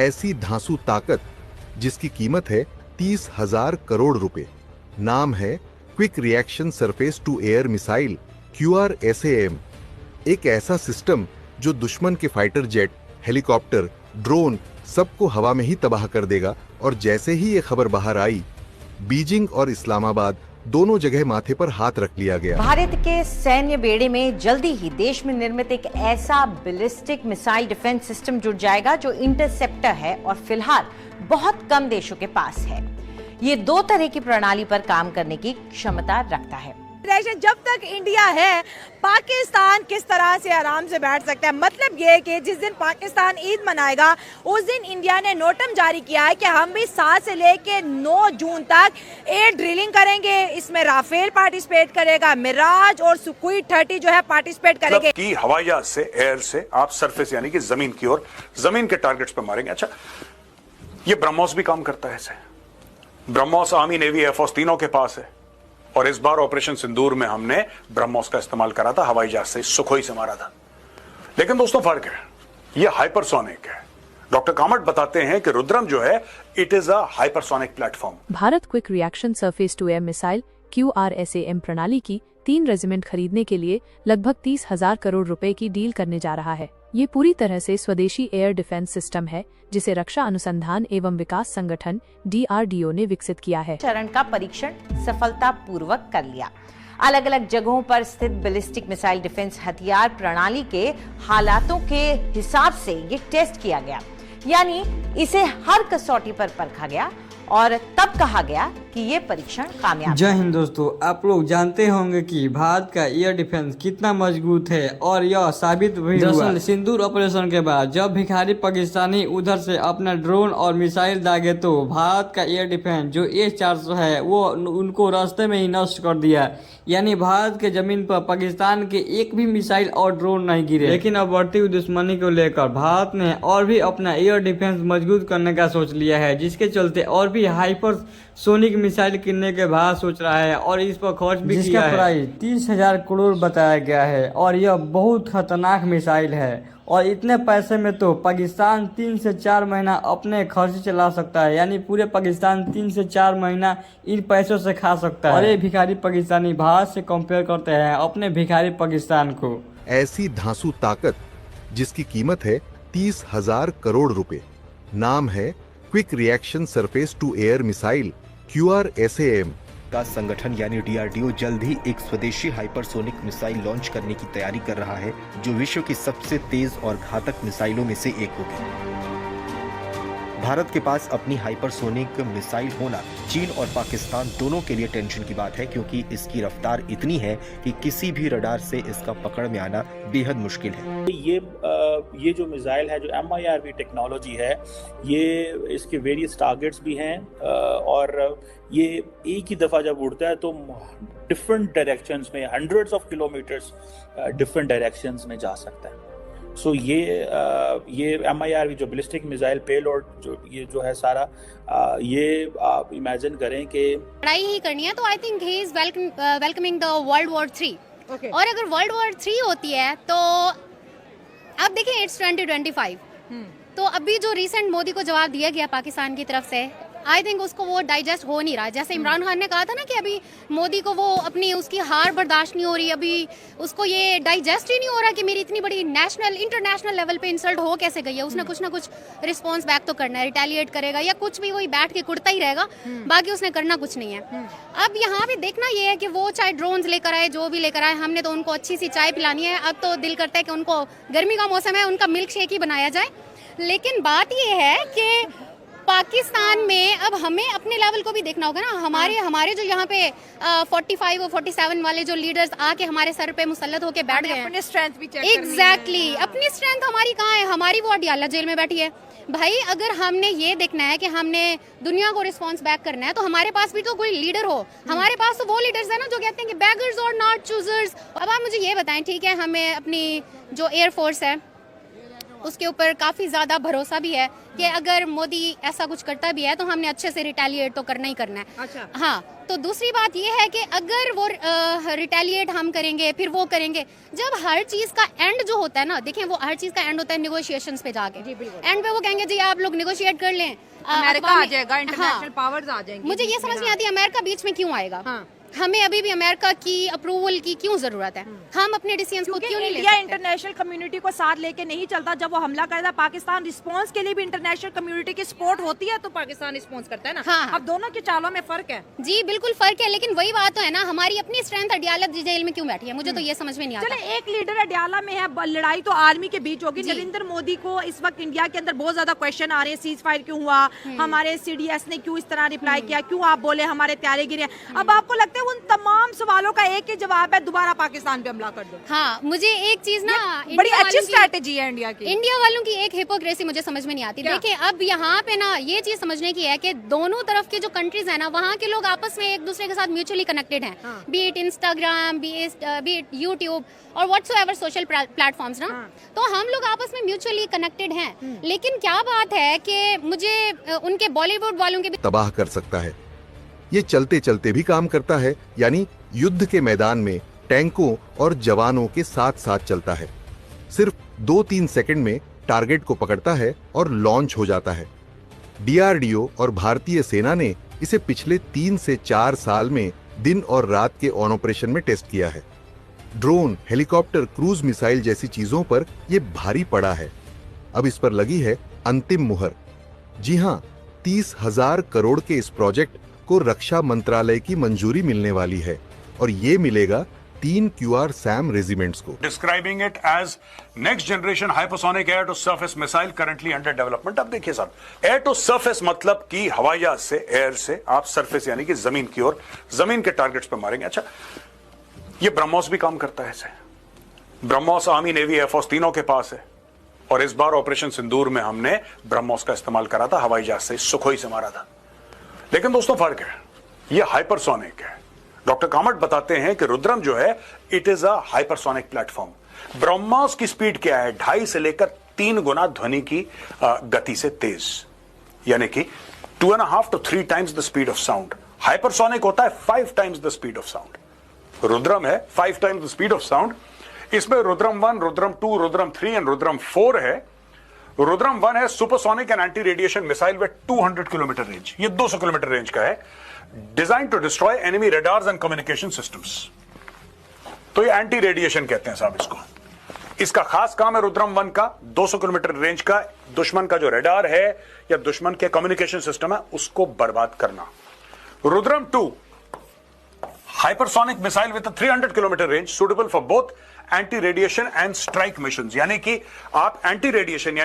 ऐसी धांसू ताकत जिसकी कीमत है 30,000 करोड़ रुपए। नाम है quick reaction surface to air missile QRSAM। एक ऐसा सिस्टम जो दुश्मन के फाइटर जेट, हेलीकॉप्टर, ड्रोन सबको हवा में ही तबाह कर देगा। और जैसे ही ये खबर बाहर आई, बीजिंग और इस्लामाबाद दोनों जगह माथे पर हाथ रख लिया गया। भारत के सैन्य बेड़े में जल्दी ही देश में निर्मित एक ऐसा बैलिस्टिक मिसाइल डिफेंस सिस्टम जुड़ जाएगा जो इंटरसेप्टर है और फिलहाल बहुत कम देशों के पास है। ये 2 तरह की प्रणाली पर काम करने की क्षमता रखता है। जब तक इंडिया है, पाकिस्तान किस तरह से आराम से बैठ सकता है। मतलब ये कि जिस दिन पाकिस्तान ईद मनाएगा उस दिन इंडिया ने नोटम जारी किया है कि हम भी 7 से लेके 9 जून तक एयर ड्रिलिंग करेंगे। इसमें राफेल पार्टिसिपेट करेगा, मिराज और सुखोई 30 जो है पार्टिसिपेट करेंगे। कि हवाई जहाज से, एयर से आप सरफेस यानी कि जमीन की ओर, जमीन के टारगेट्स पर मारेंगे। अच्छा, ये ब्रह्मोस भी काम करता है ऐसे। ब्रह्मोस आर्मी, नेवी, एयरफोर्स तीनों के पास है। और इस बार ऑपरेशन सिंदूर में हमने ब्रह्मोस का इस्तेमाल करा था, हवाई जहाज से सुखोई से मारा था। लेकिन दोस्तों फर्क है, यह हाइपरसोनिक है। डॉक्टर कामत बताते हैं कि रुद्रम जो है, it is a hypersonic platform. Bharat quick reaction surface to air missile QRSAM प्रणाली की 3 रेजिमेंट खरीदने के लिए लगभग 30,000 करोड़ रुपए की डील करने जा रहा है। ये पूरी तरह से स्वदेशी एयर डिफेंस सिस्टम है जिसे रक्षा अनुसंधान एवं विकास संगठन DRDO ने विकसित किया है। चरण का परीक्षण सफलतापूर्वक कर लिया। अलग अलग जगहों पर स्थित बैलिस्टिक मिसाइल डिफेंस हथियार प्रणाली के हालातों के हिसाब से ये टेस्ट किया गया, यानी इसे हर कसौटी पर परखा गया और तब कहा गया कि ये परीक्षण कामयाब। जय हिंद दोस्तों, आप लोग जानते होंगे कि भारत का एयर डिफेंस कितना मजबूत है और यह साबित भी हुआ सिंदूर ऑपरेशन के बाद। जब भिखारी पाकिस्तानी उधर से अपना ड्रोन और मिसाइल दागे तो भारत का एयर डिफेंस जो S-400 है वो उनको रास्ते में ही नष्ट कर दिया। यानी भारत के जमीन पर पाकिस्तान के एक भी मिसाइल और ड्रोन नहीं गिरे। लेकिन अब बढ़ती हुई दुश्मनी को लेकर भारत ने और भी अपना एयर डिफेंस मजबूत करने का सोच लिया है, जिसके चलते और भी हाइपरसोनिक मिसाइल किनने के बाद सोच रहा है और इस पर खर्च भी किया है। प्राइस 30,000 करोड़ बताया गया है और यह बहुत खतरनाक मिसाइल है। और इतने पैसे में तो पाकिस्तान 3 से 4 महीना अपने खर्च चला सकता है। यानी पूरे पाकिस्तान 3 से 4 महीना इन पैसों से खा सकता है। और ये भिखारी पाकिस्तानी भारत से कंपेयर करते हैं अपने भिखारी पाकिस्तान को। ऐसी धांसू ताकत जिसकी कीमत है 30,000 करोड़ रुपए। नाम है quick reaction surface to air missile QRSAM। का संगठन यानी DRDO जल्द ही एक स्वदेशी हाइपरसोनिक मिसाइल लॉन्च करने की तैयारी कर रहा है, जो विश्व की सबसे तेज और घातक मिसाइलों में से एक होगी। भारत के पास अपनी हाइपरसोनिक मिसाइल होना चीन और पाकिस्तान दोनों के लिए टेंशन की बात है, क्योंकि इसकी रफ्तार इतनी है कि किसी भी रडार से इसका पकड़ में आना बेहद मुश्किल है। ये जो मिसाइल है, जो MIRV टेक्नोलॉजी है, ये इसके वेरियस टारगेट्स भी हैं और ये एक ही दफ़ा जब उड़ता है तो डिफरेंट डायरेक्शंस में, hundreds of kilometres different directions में जा सकता है। सो ये MIRV जो बैलिस्टिक मिसाइल पेलोड जो है सारा, ये आप इमेजिन करें कि लड़ाई ही करनी है, तो I think he is welcoming the world war 3। और अगर वर्ल्ड वॉर 3 होती है तो आप देखें इट्स 2025। तो अभी जो रिसेंट मोदी को जवाब दिया गया पाकिस्तान की तरफ से, आई थिंक उसको वो डाइजेस्ट हो नहीं रहा। जैसे इमरान खान ने कहा था ना कि अभी मोदी को वो अपनी उसकी हार बर्दाश्त नहीं हो रही, अभी उसको ये डाइजेस्ट ही नहीं हो रहा कि मेरी इतनी बड़ी नेशनल इंटरनेशनल लेवल पे इंसल्ट हो कैसे गई है। उसने कुछ ना कुछ रिस्पॉन्स बैक तो करना है, रिटेलिएट करेगा या कुछ भी, वही बैठ के कुड़ता ही रहेगा, बाकी उसने करना कुछ नहीं है। अब यहाँ पे देखना ये है कि वो चाहे ड्रोन्स लेकर आए, जो भी लेकर आए, हमने तो उनको अच्छी सी चाय पिलानी है। अब तो दिल करता है कि उनको, गर्मी का मौसम है, उनका मिल्क शेक ही बनाया जाए। लेकिन बात ये है कि पाकिस्तान में अब हमें अपने लेवल को भी देखना होगा ना। हमारे जो यहाँ पे 45 और 47 वाले जो लीडर्स आके हमारे सर पे मुसल्लत होके बैठ गए, अपनी स्ट्रेंथ भी चेक एग्जैक्टली अपनी स्ट्रेंथ हमारी कहाँ है? हमारी वो अडियाला जेल में बैठी है भाई। अगर हमने ये देखना है कि हमने दुनिया को रिस्पॉन्स बैक करना है तो हमारे पास भी तो कोई लीडर हो। हमारे पास तो वो लीडर्स है ना जो कहते हैं कि बेगर्स और नॉट चूजर्स। अब आप मुझे ये बताएं, ठीक है, हमें अपनी जो एयरफोर्स है उसके ऊपर काफ़ी ज़्यादा भरोसा भी है कि अगर मोदी ऐसा कुछ करता भी है तो हमने अच्छे से रिटेलिएट तो करना ही करना है। अच्छा। हाँ, तो दूसरी बात ये है कि अगर वो रिटेलिएट हम करेंगे फिर वो करेंगे, जब हर चीज़ का एंड जो होता है ना, देखें वो हर चीज़ का एंड होता है निगोशिएशंस पे जाके। एंड पे वो कहेंगे जी आप लोग निगोशिएट कर लें, अमेरिका आ जाएगा, इंटरनेशनल पावर्स आ जाएंगे। मुझे ये समझ नहीं आती अमेरिका बीच में क्यों आएगा। हाँ। हमें अभी भी अमेरिका की अप्रूवल की क्यों जरूरत है? हम अपने डिसीजंस को क्यों नहीं ले इंडिया सकते? इंटरनेशनल कम्युनिटी को साथ लेके नहीं चलता। जब वो हमला करता है पाकिस्तान, रिस्पांस के लिए भी इंटरनेशनल कम्युनिटी की सपोर्ट होती है तो पाकिस्तान रिस्पांस करता है ना। हाँ। अब दोनों की चालों में फर्क है। जी बिल्कुल फर्क है, लेकिन वही बात तो है ना, हमारी अपनी स्ट्रेंथ अडियाला जेल में क्यों बैठी है? मुझे तो ये समझ में नहीं आता। चले, एक लीडर अडियाला में है, लड़ाई तो आर्मी के बीच होगी। नरेंद्र मोदी को इस वक्त इंडिया के अंदर बहुत ज्यादा क्वेश्चन आ रहे हैं, सीज फायर क्यों हुआ, हमारे CDS ने क्यों इस तरह रिप्लाई किया, क्यों आप बोले हमारे प्यारे गिरे। अब आपको लगता है उन तमाम सवालों का एक ही जवाब है, दोबारा पाकिस्तान पे हमला कर दो। हाँ, मुझे एक चीज ना बड़ी अच्छी स्ट्रैटेजी है इंडिया वालों की एक हिपोक्रेसी मुझे समझ में नहीं आती। देखिए अब यहाँ पे ना ये चीज समझने की है कि दोनों तरफ के जो कंट्रीज है ना, वहाँ के लोग आपस में एक दूसरे के साथ म्यूचुअली कनेक्टेड हैं। B it Instagram, B it YouTube और व्हाट्सएवर सोशल प्लेटफॉर्म्स ना, तो हम लोग आपस में म्यूचुअली कनेक्टेड हैं। लेकिन क्या बात है कि मुझे उनके बॉलीवुड वालों के भी तबाह कर सकता है। ये चलते चलते भी काम करता है, यानी युद्ध के मैदान में टैंकों और जवानों के साथ साथ चलता है। सिर्फ 2-3 सेकंड में टारगेट को पकड़ता है और लॉन्च हो जाता है। DRDO और भारतीय सेना ने इसे पिछले 3 से 4 साल में दिन और रात के ऑन ऑपरेशन में टेस्ट किया है। ड्रोन, हेलीकॉप्टर, क्रूज मिसाइल जैसी चीजों पर यह भारी पड़ा है। अब इस पर लगी है अंतिम मुहर। जी हां, 30,000 करोड़ के इस प्रोजेक्ट को रक्षा मंत्रालय की मंजूरी मिलने वाली है और ये मिलेगा 3 QR-SAM रेजिमेंट्स को। Describing it as next generation hypersonic air to surface missile currently under development. अब देखिए साहब, एयर टू सरफेस मतलब कि हवाई जहाज से, एयर से आप सरफेस यानी कि जमीन की ओर, जमीन के टारगेट्स पे मारेंगे। अच्छा, ये ब्रह्मोस भी काम करता है ऐसे। ब्रह्मोस आर्मी, नेवी, एयरफोर्स तीनों के पास है और इस बार ऑपरेशन सिंदूर में हमने ब्रह्मोस का इस्तेमाल करा था, हवाई जहाज से सुखोई से मारा था। लेकिन दोस्तों फर्क है, ये हाइपरसोनिक है। डॉक्टर कामत बताते हैं कि रुद्रम जो है it is a hypersonic platform. BrahMos की स्पीड क्या है? 2.5 से लेकर 3 गुना ध्वनि की गति से तेज, यानी कि 2.5 to 3 times the speed of sound. Hypersonic होता है 5 times the speed of sound. Rudram है 5 times the speed of sound. इसमें रुद्रम 1, रुद्रम 2, रुद्रम 3 एंड रुद्रम 4 है। रुद्रम 1 है supersonic and anti radiation missile with 200 kilometre range. ये 200 किलोमीटर रेंज का है, design to destroy enemy radars and communication systems. तो ये एंटी रेडिएशन कहते हैं साहब इसको। इसका खास काम है रुद्रम 1 का 200 किलोमीटर रेंज का दुश्मन का जो रडार है या दुश्मन के कम्युनिकेशन सिस्टम है उसको बर्बाद करना। Rudram 2 hypersonic missile with 300 kilometre range suitable for both anti radiation and strike missions, यानी कि आप एंटी रेडिएशन यानी